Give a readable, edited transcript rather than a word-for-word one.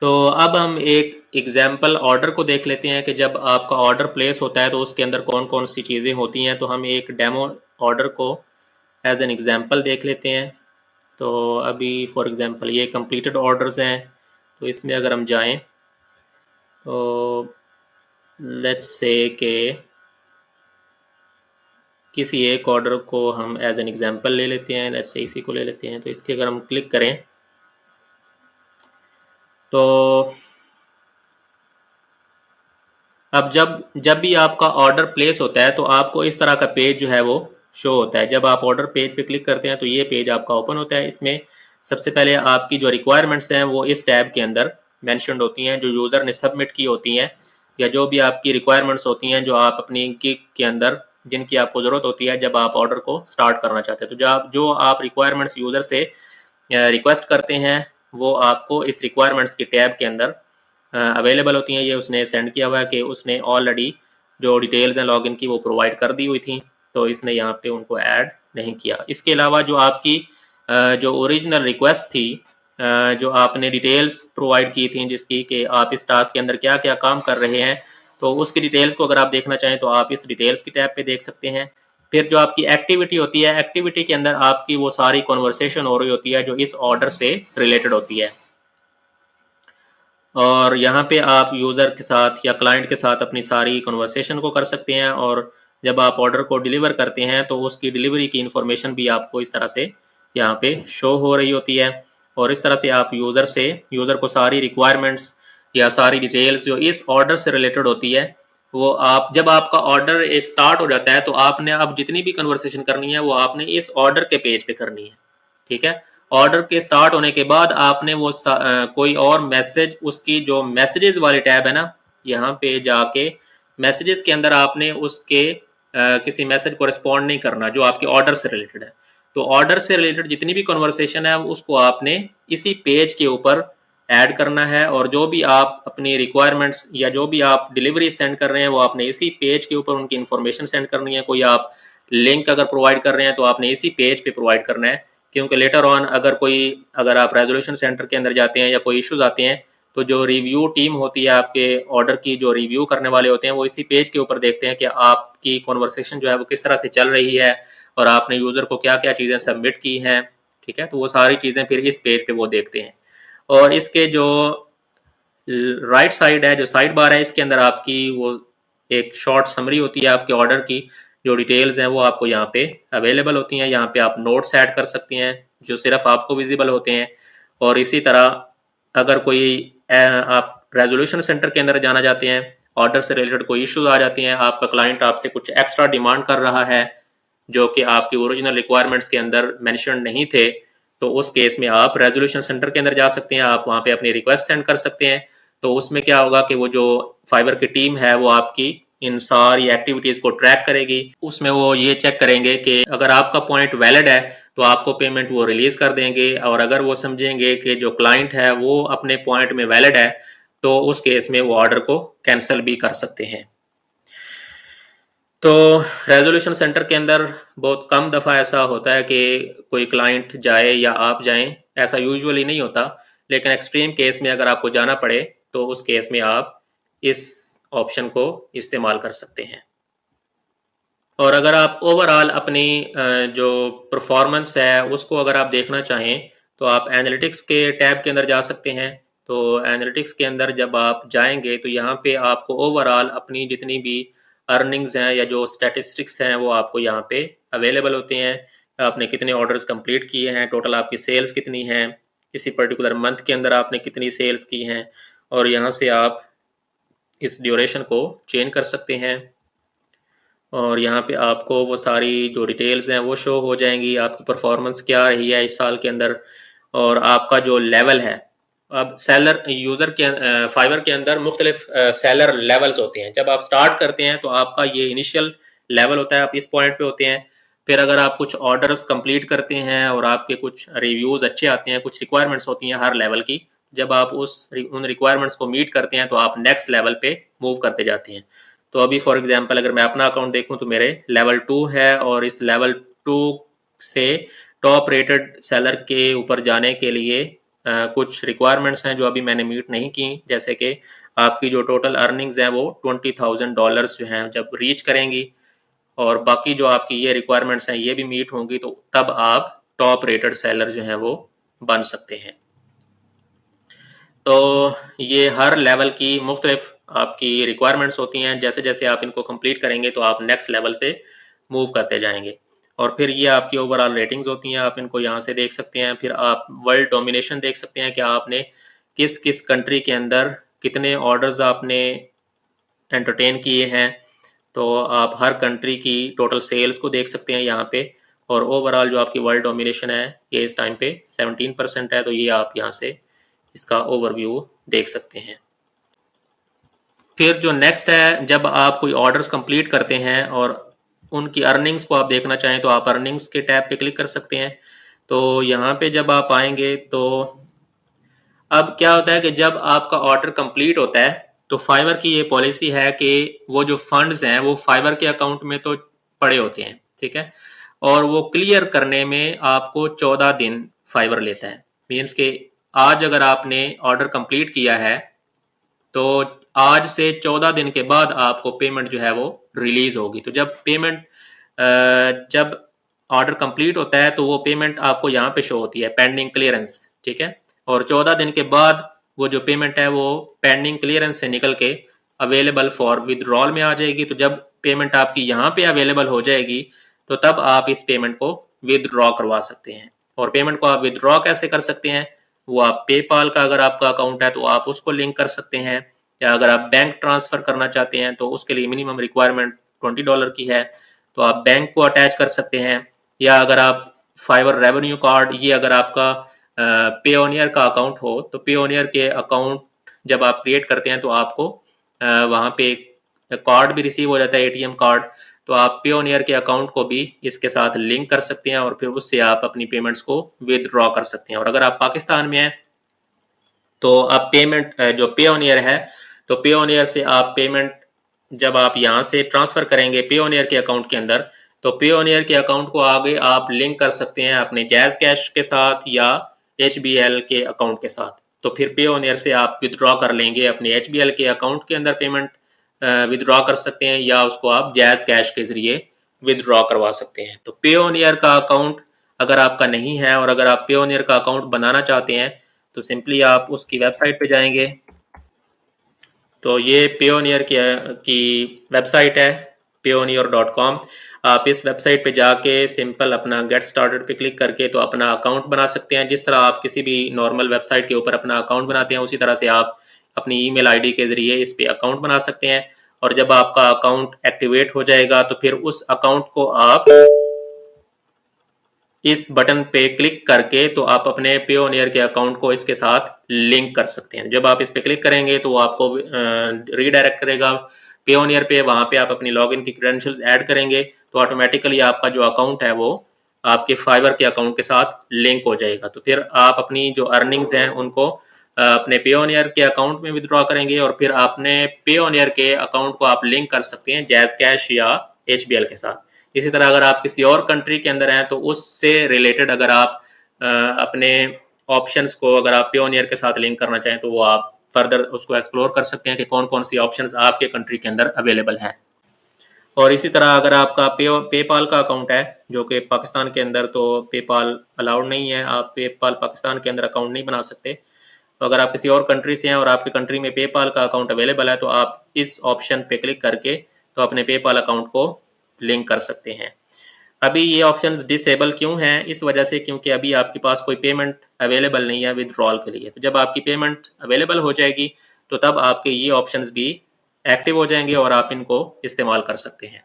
तो अब हम एक एग्जाम्पल ऑर्डर को देख लेते हैं कि जब आपका ऑर्डर प्लेस होता है तो उसके अंदर कौन कौन सी चीज़ें होती हैं। तो हम एक डेमो ऑर्डर को एज एन एग्जाम्पल देख लेते हैं। तो अभी फॉर एग्जांपल ये कंप्लीटेड ऑर्डर्स हैं, तो इसमें अगर हम जाएं तो लेट्स से कि किसी एक ऑर्डर को हम एज एन एग्जांपल ले लेते हैं। लेट्स से इसी को ले लेते हैं। तो इसके अगर हम क्लिक करें तो अब जब जब भी आपका ऑर्डर प्लेस होता है तो आपको इस तरह का पेज जो है वो शो होता है। जब आप ऑर्डर पेज पे क्लिक करते हैं तो ये पेज आपका ओपन होता है। इसमें सबसे पहले आपकी जो रिक्वायरमेंट्स हैं वो इस टैब के अंदर मेंशन्ड होती हैं, जो यूज़र ने सबमिट की होती हैं, या जो भी आपकी रिक्वायरमेंट्स होती हैं जो आप अपनी गिग के अंदर जिनकी आपको ज़रूरत होती है जब आप ऑर्डर को स्टार्ट करना चाहते हैं। तो जो आप रिक्वायरमेंट्स यूज़र से रिक्वेस्ट करते हैं वो आपको इस रिक्वायरमेंट्स की टैब के अंदर अवेलेबल होती हैं। ये उसने सेंड किया हुआ है कि उसने ऑलरेडी जो डिटेल्स हैं लॉगिन की वो प्रोवाइड कर दी हुई थी, तो इसने यहाँ पे उनको ऐड नहीं किया। इसके अलावा जो आपकी जो ओरिजिनल रिक्वेस्ट थी, जो आपने डिटेल्स प्रोवाइड की थी जिसकी कि आप इस टास्क के अंदर क्या क्या काम कर रहे हैं, तो उसकी डिटेल्स को अगर आप देखना चाहें तो आप इस डिटेल्स की टैब पे देख सकते हैं। फिर जो आपकी एक्टिविटी होती है, एक्टिविटी के अंदर आपकी वो सारी कॉन्वर्सेशन हो रही होती है जो इस ऑर्डर से रिलेटेड होती है, और यहाँ पे आप यूज़र के साथ या क्लाइंट के साथ अपनी सारी कन्वर्सेशन को कर सकते हैं। और जब आप ऑर्डर को डिलीवर करते हैं तो उसकी डिलीवरी की इन्फॉर्मेशन भी आपको इस तरह से यहाँ पे शो हो रही होती है। और इस तरह से आप यूज़र को सारी रिक्वायरमेंट्स या सारी डिटेल्स जो इस ऑर्डर से रिलेटेड होती है वो आप जब आपका ऑर्डर एक स्टार्ट हो जाता है तो आपने अब जितनी भी कन्वर्सेशन करनी है वो आपने इस ऑर्डर के पेज पे करनी है। ठीक है, ऑर्डर के स्टार्ट होने के बाद आपने वो कोई और मैसेज, उसकी जो मैसेजेस वाली टैब है ना, यहाँ पे जाके मैसेजेस के अंदर आपने उसके किसी मैसेज को रिस्पॉन्ड नहीं करना जो आपके ऑर्डर से रिलेटेड है। तो ऑर्डर से रिलेटेड जितनी भी कन्वर्सेशन है उसको आपने इसी पेज के ऊपर ऐड करना है, और जो भी आप अपनी रिक्वायरमेंट्स या जो भी आप डिलीवरी सेंड कर रहे हैं वो आपने इसी पेज के ऊपर उनकी इन्फॉर्मेशन सेंड करनी है। कोई आप लिंक अगर प्रोवाइड कर रहे हैं तो आपने इसी पेज पे प्रोवाइड करना है, क्योंकि लेटर ऑन अगर आप रेजोल्यूशन सेंटर के अंदर जाते हैं या कोई इश्यूज आते हैं तो जो रिव्यू टीम होती है आपके ऑर्डर की, जो रिव्यू करने वाले होते हैं वो इसी पेज के ऊपर देखते हैं कि आपकी कॉन्वर्सेशन जो है वो किस तरह से चल रही है और आपने यूज़र को क्या क्या चीज़ें सबमिट की हैं। ठीक है, तो वो सारी चीज़ें फिर इस पेज पे वो देखते हैं। और इसके जो राइट साइड है, जो साइड बार है, इसके अंदर आपकी वो एक शॉर्ट समरी होती है आपके ऑर्डर की, जो डिटेल्स हैं वो आपको यहाँ पे अवेलेबल होती हैं। यहाँ पे आप नोट्स ऐड कर सकते हैं जो सिर्फ आपको विजिबल होते हैं। और इसी तरह अगर कोई आप रेजोल्यूशन सेंटर के अंदर जाना चाहते हैं, ऑर्डर से रिलेटेड कोई इश्यूज आ जाती हैं, आपका क्लाइंट आपसे कुछ एक्स्ट्रा डिमांड कर रहा है जो कि आपकी ओरिजिनल रिक्वायरमेंट्स के अंदर मेंशन नहीं थे, तो उस केस में आप रेजोल्यूशन सेंटर के अंदर जा सकते हैं, आप वहाँ पे अपनी रिक्वेस्ट सेंड कर सकते हैं। तो उसमें क्या होगा कि वो जो फाइबर की टीम है वो आपकी इन सारी एक्टिविटीज़ को ट्रैक करेगी। उसमें वो ये चेक करेंगे कि अगर आपका पॉइंट वैलिड है तो आपको पेमेंट वो रिलीज़ कर देंगे, और अगर वो समझेंगे कि जो क्लाइंट है वो अपने पॉइंट में वैलिड है तो उस केस में वो ऑर्डर को कैंसिल भी कर सकते हैं। तो रेजोल्यूशन सेंटर के अंदर बहुत कम दफ़ा ऐसा होता है कि कोई क्लाइंट जाए या आप जाएं, ऐसा यूजुअली नहीं होता, लेकिन एक्सट्रीम केस में अगर आपको जाना पड़े तो उस केस में आप इस ऑप्शन को इस्तेमाल कर सकते हैं। और अगर आप ओवरऑल अपनी जो परफॉर्मेंस है उसको अगर आप देखना चाहें तो आप एनालिटिक्स के टैब के अंदर जा सकते हैं। तो एनालिटिक्स के अंदर जब आप जाएंगे तो यहाँ पे आपको ओवरऑल अपनी जितनी भी अर्निंग्स हैं या जो स्टैटिस्टिक्स हैं वो आपको यहाँ पे अवेलेबल होते हैं। आपने कितने ऑर्डर्स कंप्लीट किए हैं, टोटल आपकी सेल्स कितनी हैं, किसी पर्टिकुलर मंथ के अंदर आपने कितनी सेल्स की हैं, और यहाँ से आप इस ड्यूरेशन को चेंज कर सकते हैं। और यहाँ पे आपको वो सारी जो डिटेल्स हैं वो शो हो जाएंगी, आपकी परफॉर्मेंस क्या रही है इस साल के अंदर, और आपका जो लेवल है। अब सेलर यूज़र के फाइवर के अंदर मुख्तलिफ सेलर लेवल्स होते हैं। जब आप स्टार्ट करते हैं तो आपका ये इनिशियल लेवल होता है, आप इस पॉइंट पे होते हैं। फिर अगर आप कुछ ऑर्डर्स कंप्लीट करते हैं और आपके कुछ रिव्यूज़ अच्छे आते हैं, कुछ रिक्वायरमेंट्स होती हैं हर लेवल की, जब आप उन रिक्वायरमेंट्स को मीट करते हैं तो आप नेक्स्ट लेवल पे मूव करते जाते हैं। तो अभी फॉर एग्जांपल अगर मैं अपना अकाउंट देखूं तो मेरे लेवल 2 है, और इस लेवल 2 से टॉप रेटेड सेलर के ऊपर जाने के लिए कुछ रिक्वायरमेंट्स हैं जो अभी मैंने मीट नहीं की, जैसे कि आपकी जो टोटल अर्निंग्स हैं वो $20,000 जो हैं जब रीच करेंगी और बाकी जो आपकी ये रिक्वायरमेंट्स हैं ये भी मीट होंगी, तो तब आप टॉप रेटेड सेलर जो हैं वो बन सकते हैं। तो ये हर लेवल की मुख्तलिफ आपकी रिक्वायरमेंट्स होती हैं, जैसे जैसे आप इनको कंप्लीट करेंगे तो आप नेक्स्ट लेवल पे मूव करते जाएंगे। और फिर ये आपकी ओवरऑल रेटिंग्स होती हैं, आप इनको यहाँ से देख सकते हैं। फिर आप वर्ल्ड डोमिनेशन देख सकते हैं कि आपने किस किस कंट्री के अंदर कितने ऑर्डर्स आपने एंटरटेन किए हैं। तो आप हर कंट्री की टोटल सेल्स को देख सकते हैं यहाँ पे, और ओवरऑल जो आपकी वर्ल्ड डोमिनेशन है ये इस टाइम पे 17% है। तो ये आप यहाँ से इसका ओवरव्यू देख सकते हैं। फिर जो नेक्स्ट है, जब आप कोई ऑर्डर्स कंप्लीट करते हैं और उनकी अर्निंग्स को आप देखना चाहें तो आप अर्निंग्स के टैब पे क्लिक कर सकते हैं। तो यहाँ पे जब आप आएंगे तो अब क्या होता है कि जब आपका ऑर्डर कंप्लीट होता है तो फाइवर की ये पॉलिसी है कि वो जो फंड्स हैं वो फाइवर के अकाउंट में तो पड़े होते हैं, ठीक है, और वो क्लियर करने में आपको 14 दिन फाइवर लेता है। मीन्स के आज अगर आपने ऑर्डर कंप्लीट किया है तो आज से 14 दिन के बाद आपको पेमेंट जो है वो रिलीज होगी। तो जब पेमेंट जब ऑर्डर कंप्लीट होता है तो वो पेमेंट आपको यहाँ पे शो होती है पेंडिंग क्लियरेंस, ठीक है, और 14 दिन के बाद वो जो पेमेंट है वो पेंडिंग क्लियरेंस से निकल के अवेलेबल फॉर विदड्रॉल में आ जाएगी। तो जब पेमेंट आपकी यहाँ पे अवेलेबल हो जाएगी तो तब आप इस पेमेंट को विदड्रॉ करवा सकते हैं। और पेमेंट को आप विदड्रॉ कैसे कर सकते हैं, वो आप पेपाल का अगर आपका अकाउंट है तो आप उसको लिंक कर सकते हैं, या अगर आप बैंक ट्रांसफर करना चाहते हैं तो उसके लिए मिनिमम रिक्वायरमेंट $20 की है, तो आप बैंक को अटैच कर सकते हैं। या अगर आप फाइवर रेवेन्यू कार्ड, ये अगर आपका पेओनियर का अकाउंट हो तो पेओनियर के अकाउंट जब आप क्रिएट करते हैं तो आपको वहाँ पे कार्ड भी रिसीव हो जाता है, एटीएम कार्ड। तो आप पेओनियर के अकाउंट को भी इसके साथ लिंक कर सकते हैं और फिर उससे आप अपनी पेमेंट्स को विदड्रॉ कर सकते हैं। और अगर आप पाकिस्तान में हैं तो आप पेमेंट जो पेओनियर है तो पेओनियर से आप पेमेंट जब आप यहाँ से ट्रांसफर करेंगे पेओनियर के अकाउंट के अंदर, तो पेओनियर के अकाउंट को आगे आप लिंक कर सकते हैं अपने जैज़ कैश के साथ या HBL के अकाउंट के साथ। तो फिर पेओनियर से आप विदड्रॉ कर लेंगे अपने HBL के अकाउंट के अंदर, पेमेंट विदड्रॉ कर सकते हैं, या उसको आप जैज़ कैश के जरिए विदड्रॉ करवा सकते हैं। तो पेओनियर का अकाउंट अगर आपका नहीं है और अगर आप पेओनियर का अकाउंट बनाना चाहते हैं तो सिंपली आप उसकी वेबसाइट पे जाएंगे। तो ये पेओनियर की वेबसाइट है payoneer.com। आप इस वेबसाइट पे जाके सिंपल अपना गेट स्टार्टेड पे क्लिक करके तो अपना अकाउंट बना सकते हैं। जिस तरह आप किसी भी नॉर्मल वेबसाइट के ऊपर अपना अकाउंट बनाते हैं उसी तरह से आप अपनी ईमेल आईडी के जरिए इस पे अकाउंट बना सकते हैं। और जब आपका अकाउंट एक्टिवेट हो जाएगा तो फिर उस अकाउंट को आप इस बटन पे क्लिक करके तो आप अपने पेओनियर के अकाउंट को इसके साथ लिंक कर सकते हैं। जब आप इस पे क्लिक करेंगे तो आपको रीडायरेक्ट करेगा पेओनियर पे, वहाँ पे आप अपनी लॉगिन की क्रेडेंशियल्स ऐड करेंगे तो ऑटोमेटिकली आपका जो अकाउंट है वो आपके फाइवर के अकाउंट के साथ लिंक हो जाएगा। तो फिर आप अपनी जो अर्निंग्स हैं उनको अपने पेओनियर के अकाउंट में विदड्रॉ करेंगे और फिर अपने पेओनियर के अकाउंट को आप लिंक कर सकते हैं जैज़ कैश या HBL के साथ। इसी तरह अगर आप किसी और कंट्री के अंदर हैं तो उससे रिलेटेड अगर आप अपने ऑप्शंस को अगर आप पेओनियर के साथ लिंक करना चाहें तो वो आप फर्दर उसको एक्सप्लोर कर सकते हैं कि कौन कौन सी ऑप्शंस आपके कंट्री के अंदर अवेलेबल हैं। और इसी तरह अगर आपका पेपाल का अकाउंट है जो कि पाकिस्तान के अंदर तो पेपाल अलाउड नहीं है, आप पेपाल पाकिस्तान के अंदर अकाउंट नहीं बना सकते। तो अगर आप किसी और कंट्री से हैं और आपके कंट्री में पेपाल का अकाउंट अवेलेबल है तो आप इस ऑप्शन पे क्लिक करके तो अपने पेपाल अकाउंट को लिंक कर सकते हैं। अभी ये ऑप्शंस डिसेबल क्यों हैं, इस वजह से क्योंकि अभी आपके पास कोई पेमेंट अवेलेबल नहीं है विदड्रॉल के लिए। तो जब आपकी पेमेंट अवेलेबल हो जाएगी तो तब आपके ये ऑप्शंस भी एक्टिव हो जाएंगे और आप इनको इस्तेमाल कर सकते हैं।